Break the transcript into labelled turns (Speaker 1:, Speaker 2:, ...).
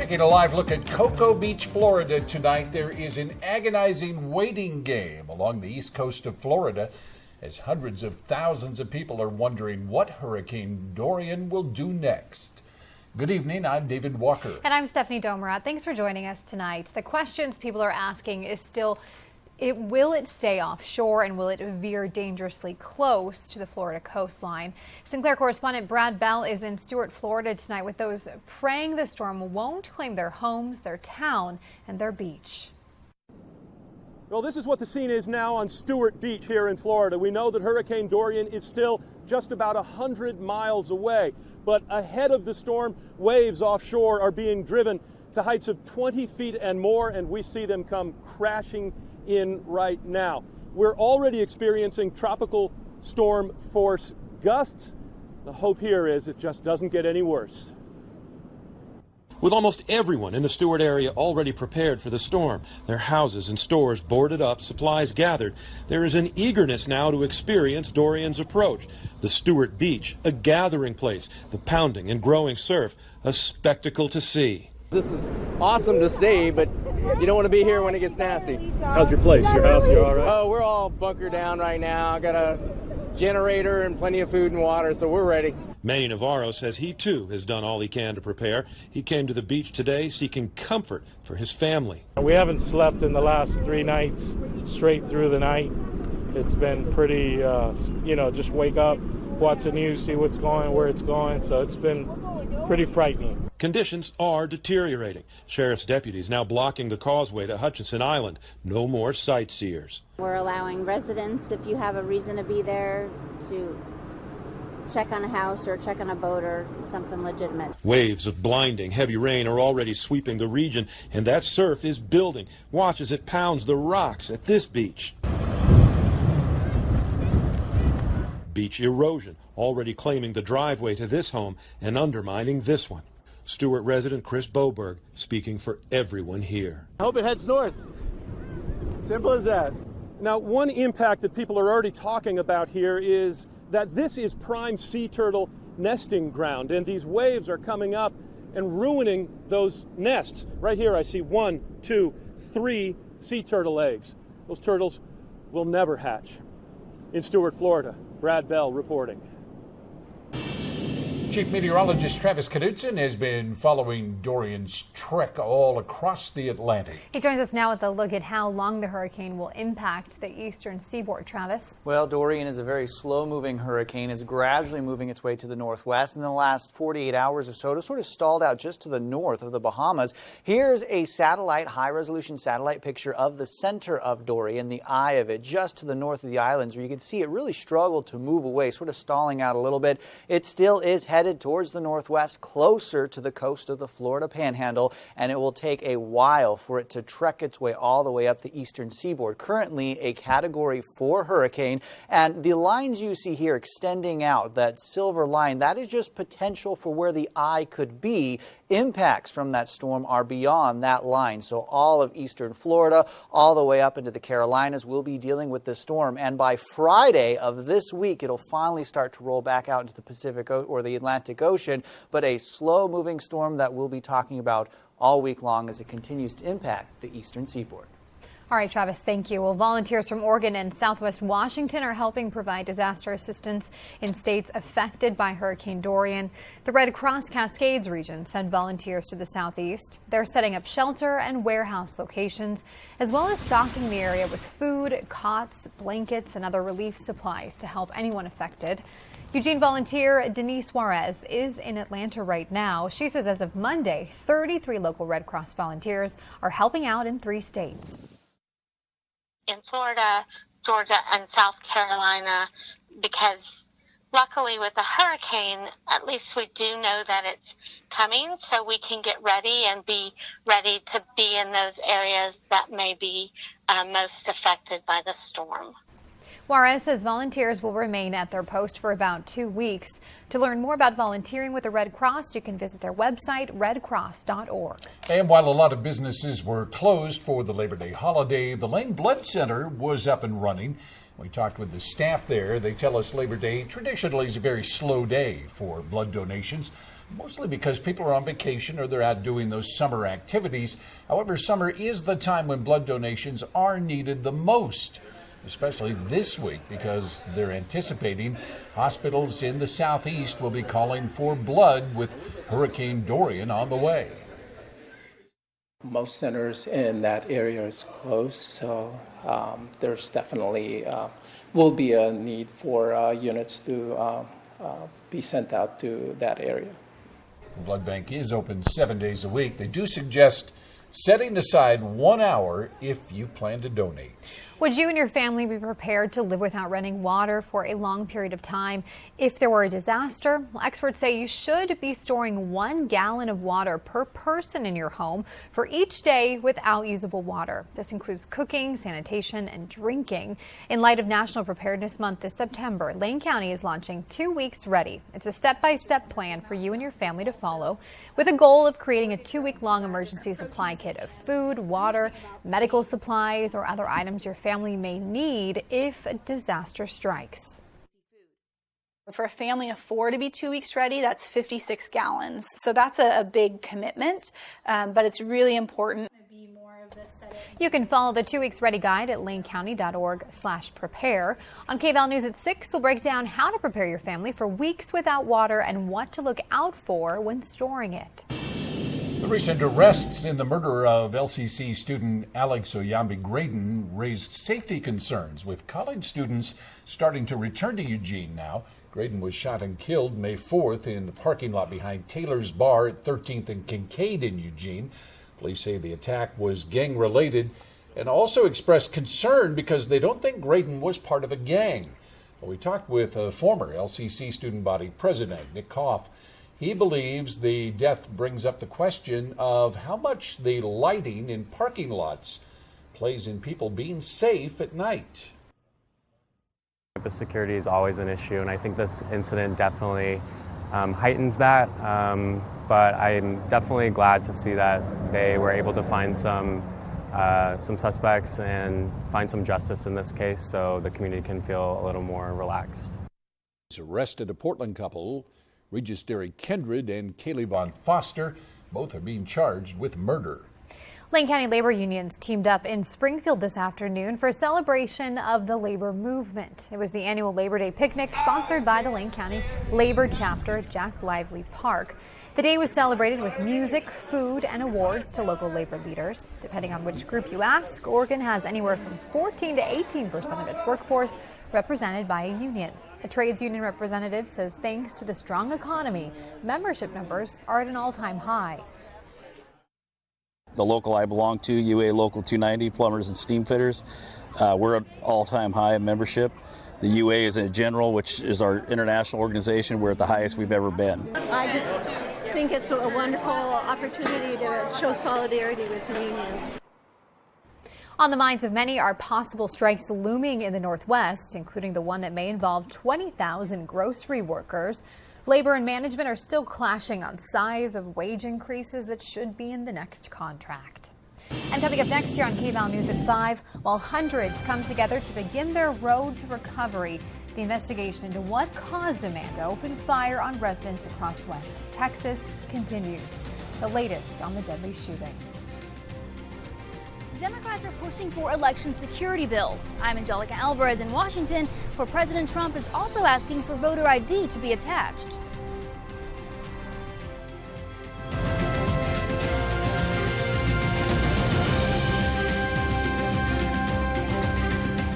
Speaker 1: Taking a live look at Cocoa Beach, Florida tonight, there is an agonizing waiting game along the east coast of Florida as hundreds of thousands of people are wondering what Hurricane Dorian will do next. Good evening, I'm David Walker.
Speaker 2: And I'm Stephanie Domerat. Thanks for joining us tonight. The questions people are asking is still, will it stay offshore and will it veer dangerously close to the Florida coastline? Sinclair correspondent Brad Bell is in Stuart, Florida tonight with those praying the storm won't claim their homes, their town, and their beach.
Speaker 3: Well, this is what the scene is now on Stuart Beach here in Florida. We know that Hurricane Dorian is still just about 100 miles away, but ahead of the storm, waves offshore are being driven to heights of 20 feet and more, and we see them come crashing in right now. We're already experiencing tropical storm force gusts. The hope here is it just doesn't get any worse.
Speaker 4: With almost everyone in the Stuart area already prepared for the storm, their houses and stores boarded up, supplies gathered, there is an eagerness now to experience Dorian's approach. The Stuart Beach, a gathering place, the pounding and growing surf, a spectacle to see.
Speaker 5: This is awesome to see, but you don't want to be here when it gets nasty.
Speaker 3: How's your place, your house, you all right?
Speaker 5: Oh, we're all bunkered down right now. Got a generator and plenty of food and water, so we're ready.
Speaker 4: Manny Navarro says he too has done all he can to prepare. He came to the beach today seeking comfort for his family.
Speaker 6: We haven't slept in the last 3 nights straight through the night. It's been pretty, just wake up, watch the news, see what's going, where it's going. So it's been pretty frightening.
Speaker 4: Conditions are deteriorating. Sheriff's deputies now blocking the causeway to Hutchinson Island. No more sightseers.
Speaker 7: We're allowing residents, if you have a reason to be there, to check on a house or check on a boat or something legitimate.
Speaker 4: Waves of blinding heavy rain are already sweeping the region, and that surf is building. Watch as it pounds the rocks at this beach. Beach erosion already claiming the driveway to this home and undermining this one. Stuart resident Chris Boberg speaking for everyone here.
Speaker 3: I hope it heads north. Simple as that. Now, one impact that people are already talking about here is that this is prime sea turtle nesting ground, and these waves are coming up and ruining those nests. Right here I see 1, 2, 3 sea turtle eggs. Those turtles will never hatch. In Stuart, Florida, Brad Bell reporting.
Speaker 1: Chief Meteorologist Travis Knudsen has been following Dorian's trek all across the Atlantic.
Speaker 2: He joins us now with a look at how long the hurricane will impact the eastern seaboard. Travis?
Speaker 8: Well, Dorian is a very slow-moving hurricane. It's gradually moving its way to the northwest. In the last 48 hours or so, it sort of stalled out just to the north of the Bahamas. Here's a high-resolution satellite picture of the center of Dorian, the eye of it, just to the north of the islands, where you can see it really struggled to move away, sort of stalling out a little bit. It still is headed towards the northwest, closer to the coast of the Florida Panhandle, and it will take a while for it to trek its way all the way up the eastern seaboard. Currently a Category 4 hurricane, and the lines you see here extending out, that silver line, that is just potential for where the eye could be. Impacts from that storm are beyond that line, so all of eastern Florida, all the way up into the Carolinas, will be dealing with this storm, and by Friday of this week, it'll finally start to roll back out into the Pacific or the Atlantic Ocean, but a slow-moving storm that we'll be talking about all week long as it continues to impact the eastern seaboard.
Speaker 2: All right, Travis, thank you. Well, volunteers from Oregon and Southwest Washington are helping provide disaster assistance in states affected by Hurricane Dorian. The Red Cross Cascades region sent volunteers to the southeast. They're setting up shelter and warehouse locations, as well as stocking the area with food, cots, blankets, and other relief supplies to help anyone affected. Eugene volunteer Denise Juarez is in Atlanta right now. She says as of Monday, 33 local Red Cross volunteers are helping out in 3 states.
Speaker 9: In Florida, Georgia, and South Carolina, because luckily with a hurricane, at least we do know that it's coming, so we can get ready and be ready to be in those areas that may be most affected by the storm.
Speaker 2: Juarez says volunteers will remain at their post for about 2 weeks. To learn more about volunteering with the Red Cross, you can visit their website, redcross.org.
Speaker 1: And while a lot of businesses were closed for the Labor Day holiday, the Lane Blood Center was up and running We talked with the staff there. They tell us Labor Day traditionally is a very slow day for blood donations, mostly because people are on vacation or they're out doing those summer activities. However, summer is the time when blood donations are needed the most, especially this week, because they're anticipating hospitals in the southeast will be calling for blood with Hurricane Dorian on the way.
Speaker 10: Most centers in that area is closed, so there's definitely will be a need for units to be sent out to that area.
Speaker 1: The blood bank is open 7 days a week. They do suggest setting aside 1 hour if you plan to donate.
Speaker 2: Would you and your family be prepared to live without running water for a long period of time if there were a disaster? Well, experts say you should be storing 1 gallon of water per person in your home for each day without usable water. This includes cooking, sanitation, and drinking. In light of National Preparedness Month this September, Lane County is launching 2 Weeks Ready. It's a step-by-step plan for you and your family to follow, with a goal of creating a 2-week-long emergency supply kit of food, water, medical supplies, or other items your family may need if a disaster strikes.
Speaker 11: For a family of 4 to be 2 weeks ready, that's 56 gallons. So that's a big commitment, but it's really important.
Speaker 2: You can follow the 2 Weeks Ready guide at lanecounty.org/prepare. On Kval News at 6, we'll break down how to prepare your family for weeks without water and what to look out for when storing it.
Speaker 1: The recent arrests in the murder of LCC student Alex Oyambi Graydon raised safety concerns, with college students starting to return to Eugene now. Graydon was shot and killed May 4th in the parking lot behind Taylor's Bar at 13th and Kincaid in Eugene. Police say the attack was gang-related and also expressed concern because they don't think Graydon was part of a gang. Well, we talked with a former LCC student body president, Nick Koff. He believes the death brings up the question of how much the lighting in parking lots plays in people being safe at night.
Speaker 12: Campus security is always an issue, and I think this incident definitely heightens that. But I'm definitely glad to see that they were able to find some suspects and find some justice in this case, so the community can feel a little more relaxed.
Speaker 1: He's arrested a Portland couple, Regis Derry Kindred and Kaylee Von Foster. Both are being charged with murder.
Speaker 2: Lane County labor unions teamed up in Springfield this afternoon for a celebration of the labor movement. It was the annual Labor Day picnic sponsored by the Lane County Labor Chapter at Jack Lively Park. The day was celebrated with music, food, and awards to local labor leaders. Depending on which group you ask, Oregon has anywhere from 14 to 18% of its workforce represented by a union. A trades union representative says thanks to the strong economy, membership numbers are at an all-time high.
Speaker 13: The local I belong to, UA Local 290, plumbers and steam fitters, we're at all-time high in membership. The UA is in general, which is our international organization. We're at the highest we've ever been.
Speaker 14: I just think it's a wonderful opportunity to show solidarity with unions.
Speaker 2: On the minds of many are possible strikes looming in the Northwest, including the one that may involve 20,000 grocery workers. Labor and management are still clashing on size of wage increases that should be in the next contract. And coming up next here on Kval News at 5, while hundreds come together to begin their road to recovery, the investigation into what caused a man to open fire on residents across West Texas continues. The latest on the deadly shooting.
Speaker 15: Democrats are pushing for election security bills. I'm Angelica Alvarez in Washington, where President Trump is also asking for voter ID to be attached.